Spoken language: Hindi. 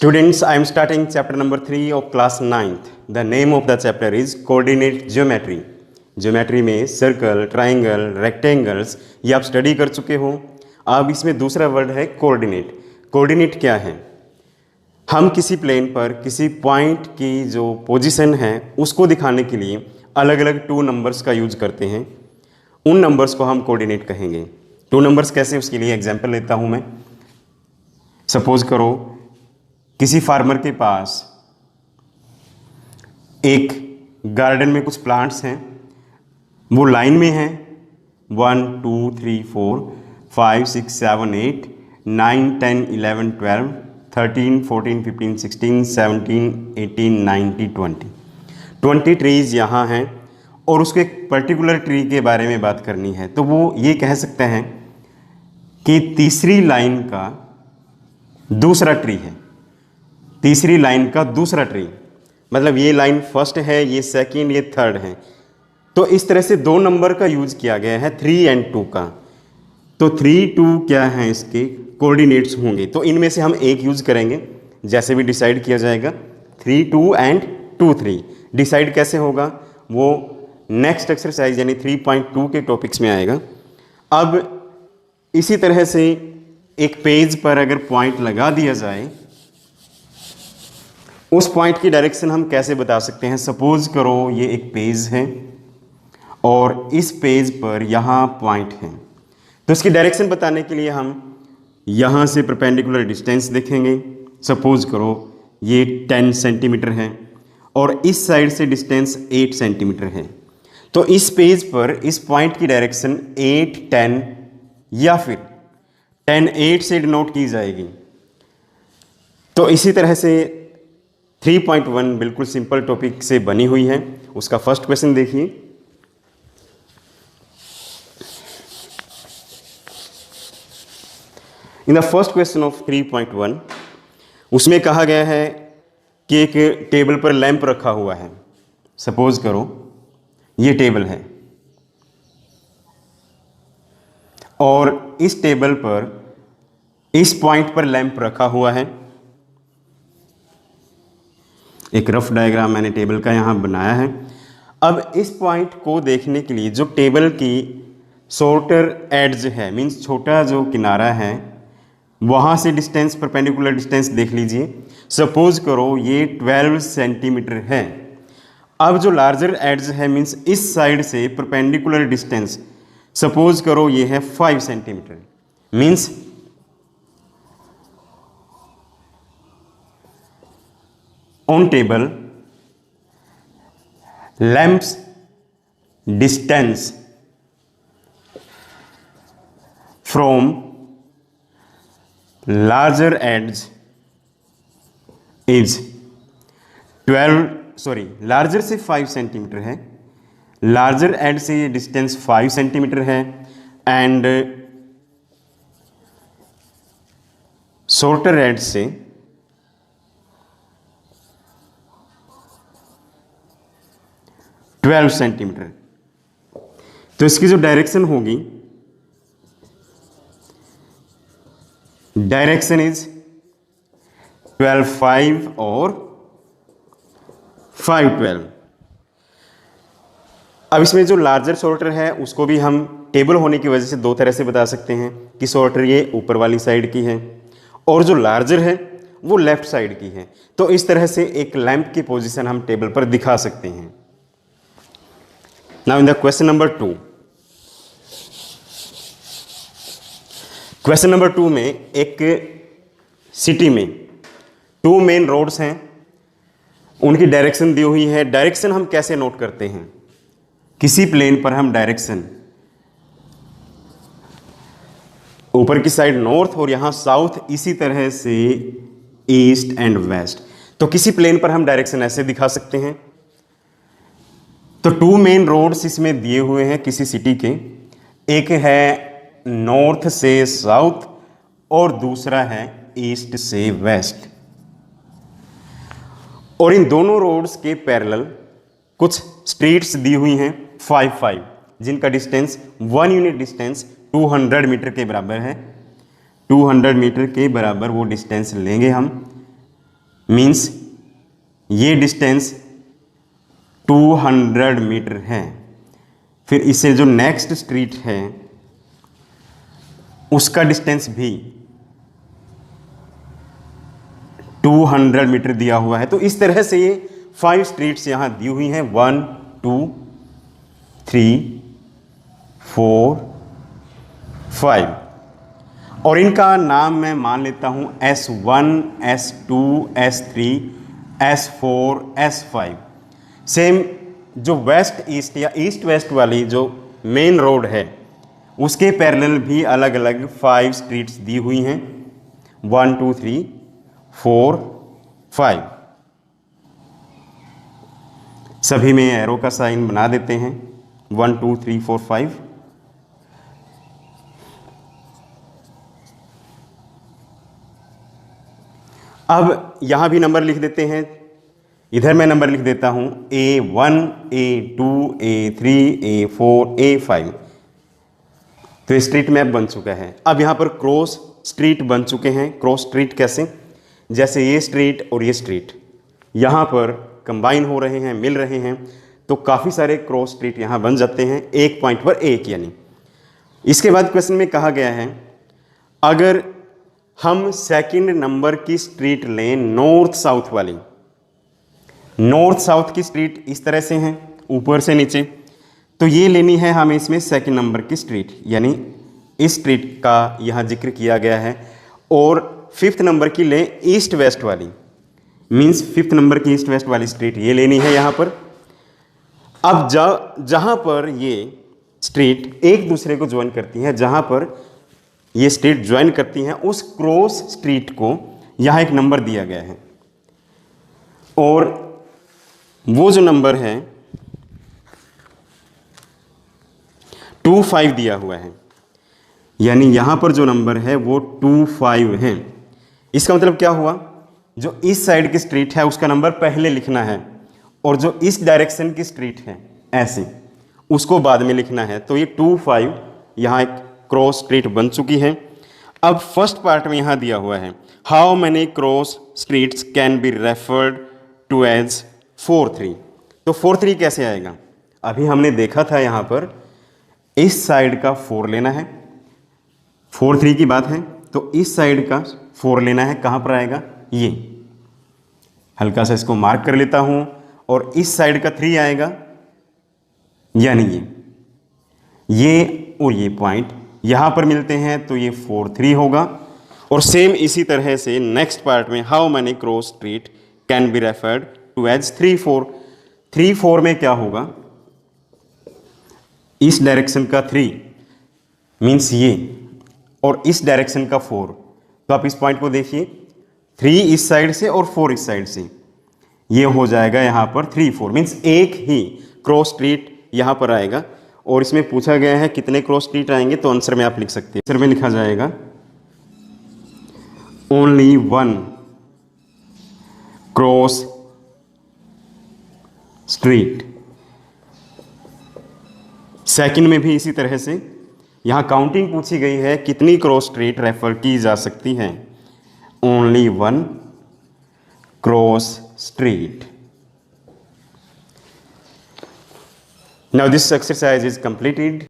Students, I am starting chapter number 3 of class 9th. The name of the chapter is Coordinate Geometry. Geometry में सर्कल, ट्राइंगल, रेक्टेंगल्स ये आप स्टडी कर चुके हो। अब इसमें दूसरा वर्ड है कोऑर्डिनेट। कोऑर्डिनेट क्या है? हम किसी प्लेन पर किसी पॉइंट की जो पोजीशन है उसको दिखाने के लिए अलग अलग 2 नंबर्स का यूज करते हैं। उन नंबर्स को हम कोऑर्डिनेट कहेंगे। 2 नंबर्स कैसे, उसके लिए एग्जाम्पल लेता हूँ मैं। सपोज करो किसी फार्मर के पास एक गार्डन में कुछ प्लांट्स हैं, वो लाइन में हैं 1 2 3 4 5 6 7 8 9 10 11 12 13 14 15 16 17 18 19 20 ट्रीज यहाँ हैं और उसके एक पर्टिकुलर ट्री के बारे में बात करनी है, तो वो ये कह सकते हैं कि तीसरी लाइन का दूसरा ट्री है। तीसरी लाइन का दूसरा ट्री मतलब ये लाइन फर्स्ट है, ये सेकंड, ये थर्ड है। तो इस तरह से 2 नंबर का यूज किया गया है 3 और 2 का। तो 3 2 क्या है, इसके कोऑर्डिनेट्स होंगे। तो इनमें से हम एक यूज करेंगे, जैसे भी डिसाइड किया जाएगा। 3 2 और 2 3 डिसाइड कैसे होगा वो नेक्स्ट एक्सरसाइज यानी 3.2 के टॉपिक्स में आएगा। अब इसी तरह से एक पेज पर अगर पॉइंट लगा दिया जाए, उस पॉइंट की डायरेक्शन हम कैसे बता सकते हैं। सपोज करो ये एक पेज है और इस पेज पर यहाँ पॉइंट है, तो इसकी डायरेक्शन बताने के लिए हम यहाँ से परपेंडिकुलर डिस्टेंस देखेंगे। सपोज करो ये 10 सेंटीमीटर है और इस साइड से डिस्टेंस 8 सेंटीमीटर है। तो इस पेज पर इस पॉइंट की डायरेक्शन 8 10 या फिर 10 8 से डिनोट की जाएगी। तो इसी तरह से 3.1 बिल्कुल सिंपल टॉपिक से बनी हुई है। उसका फर्स्ट क्वेश्चन देखिए। In the first question of 3.1 उसमें कहा गया है कि एक टेबल पर लैंप रखा हुआ है। सपोज करो ये टेबल है और इस टेबल पर इस पॉइंट पर लैंप रखा हुआ है। एक रफ डायग्राम मैंने टेबल का यहाँ बनाया है। अब इस पॉइंट को देखने के लिए जो टेबल की शॉर्टर एड्ज है, मीन्स छोटा जो किनारा है, वहाँ से डिस्टेंस, परपेंडिकुलर डिस्टेंस देख लीजिए। सपोज करो ये 12 सेंटीमीटर है। अब जो लार्जर एड्ज है, मीन्स इस साइड से परपेंडिकुलर डिस्टेंस सपोज करो ये है 5 centimetre. Means on table lamp's distance from larger edge is 12 larger से 5 सेंटीमीटर है, लार्जर एड से ये डिस्टेंस 5 सेंटीमीटर है एंड शॉर्टर एड से 12 सेंटीमीटर। तो इसकी जो डायरेक्शन होगी, डायरेक्शन इज 12 5 और 5 12। अब इसमें जो लार्जर शॉर्टर है उसको भी हम टेबल होने की वजह से 2 तरह से बता सकते हैं कि शॉर्टर ये ऊपर वाली साइड की है और जो लार्जर है वो लेफ्ट साइड की है। तो इस तरह से एक लैंप की पोजीशन हम टेबल पर दिखा सकते हैं। Now in the question number 2. Question number 2 में एक सिटी में 2 मेन रोड्स हैं, उनकी डायरेक्शन दी हुई है। डायरेक्शन हम कैसे नोट करते हैं? किसी प्लेन पर हम डायरेक्शन ऊपर की साइड नॉर्थ और यहां साउथ, इसी तरह से ईस्ट एंड वेस्ट। तो किसी प्लेन पर हम डायरेक्शन ऐसे दिखा सकते हैं। तो 2 मेन रोड्स इसमें दिए हुए हैं किसी सिटी के। एक है नॉर्थ से साउथ और दूसरा है ईस्ट से वेस्ट। और इन दोनों रोड्स के पैरेलल कुछ स्ट्रीट्स दी हुई हैं 5 5, जिनका डिस्टेंस 1 यूनिट डिस्टेंस 200 मीटर के बराबर है। 200 मीटर के बराबर वो डिस्टेंस लेंगे हम मीन्स ये डिस्टेंस 200 मीटर है। फिर इससे जो नेक्स्ट स्ट्रीट है उसका डिस्टेंस भी 200 मीटर दिया हुआ है। तो इस तरह से ये 5 स्ट्रीट्स यहां दी हुई हैं, 1 2 3 4 5, और इनका नाम मैं मान लेता हूं S1 S2 S3 S4 S5। Same जो वेस्ट ईस्ट या ईस्ट वेस्ट वाली जो मेन रोड है उसके पैरेलल भी अलग अलग 5 स्ट्रीट्स दी हुई हैं, 1 2 3 4 5। सभी में एरो का साइन बना देते हैं, 1 2 3 4 5। अब यहां भी नंबर लिख देते हैं, इधर मैं नंबर लिख देता हूं A1 A2 A3 A4 A5। तो स्ट्रीट मैप बन चुका है। अब यहां पर क्रॉस स्ट्रीट बन चुके हैं। क्रॉस स्ट्रीट कैसे? जैसे ये स्ट्रीट और ये स्ट्रीट यहां पर कंबाइन हो रहे हैं, मिल रहे हैं, तो काफ़ी सारे क्रॉस स्ट्रीट यहां बन जाते हैं, एक पॉइंट पर एक। यानी इसके बाद क्वेश्चन में कहा गया है अगर हम सेकंड नंबर की स्ट्रीट लें नॉर्थ साउथ वाली, नॉर्थ साउथ की स्ट्रीट इस तरह से हैं ऊपर से नीचे, तो ये लेनी है हमें इसमें सेकंड नंबर की स्ट्रीट, यानी इस स्ट्रीट का यहाँ जिक्र किया गया है। और फिफ्थ नंबर की लें ईस्ट वेस्ट वाली, मीन्स फिफ्थ नंबर की ईस्ट वेस्ट वाली स्ट्रीट ये लेनी है यहाँ पर। अब जहाँ पर ये स्ट्रीट एक दूसरे को ज्वाइन करती हैं, जहाँ पर ये स्ट्रीट ज्वाइन करती हैं, उस क्रॉस स्ट्रीट को यहाँ एक नंबर दिया गया है, और वो जो नंबर है 25 दिया हुआ है। यानी यहां पर जो नंबर है वो 25 है। इसका मतलब क्या हुआ, जो इस साइड की स्ट्रीट है उसका नंबर पहले लिखना है, और जो इस डायरेक्शन की स्ट्रीट है ऐसे उसको बाद में लिखना है। तो ये 25 यहाँ एक क्रॉस स्ट्रीट बन चुकी है। अब फर्स्ट पार्ट में यहाँ दिया हुआ है how many cross streets can be referred to as 4-3। तो 4-3 कैसे आएगा? अभी हमने देखा था यहाँ पर इस साइड का 4 लेना है, 4-3 की बात है, तो इस साइड का 4 लेना है। कहाँ पर आएगा? ये हल्का सा इसको मार्क कर लेता हूँ, और इस साइड का 3 आएगा, यानी ये और ये पॉइंट यहाँ पर मिलते हैं, तो ये 4-3 होगा। और सेम इसी तरह से नेक्स्ट पार्ट में how many cross street can be referred to as 3-4। 3-4 में क्या होगा, इस डायरेक्शन का 3 मीन्स ये, और इस डायरेक्शन का 4। तो आप इस पॉइंट को देखिए, 3 इस साइड से और 4 इस साइड से, ये हो जाएगा यहाँ पर 3-4 मीन्स एक ही क्रॉस स्ट्रीट यहाँ पर आएगा। और इसमें पूछा गया है कितने क्रॉस स्ट्रीट आएंगे, तो आंसर में आप लिख सकते हैं। आंसर में लिखा जाएगा ओनली 1 क्रॉस स्ट्रीट। सेकंड में भी इसी तरह से यहाँ काउंटिंग पूछी गई है, कितनी क्रॉस स्ट्रीट रेफर की जा सकती है, only 1 cross street. Now this exercise is completed.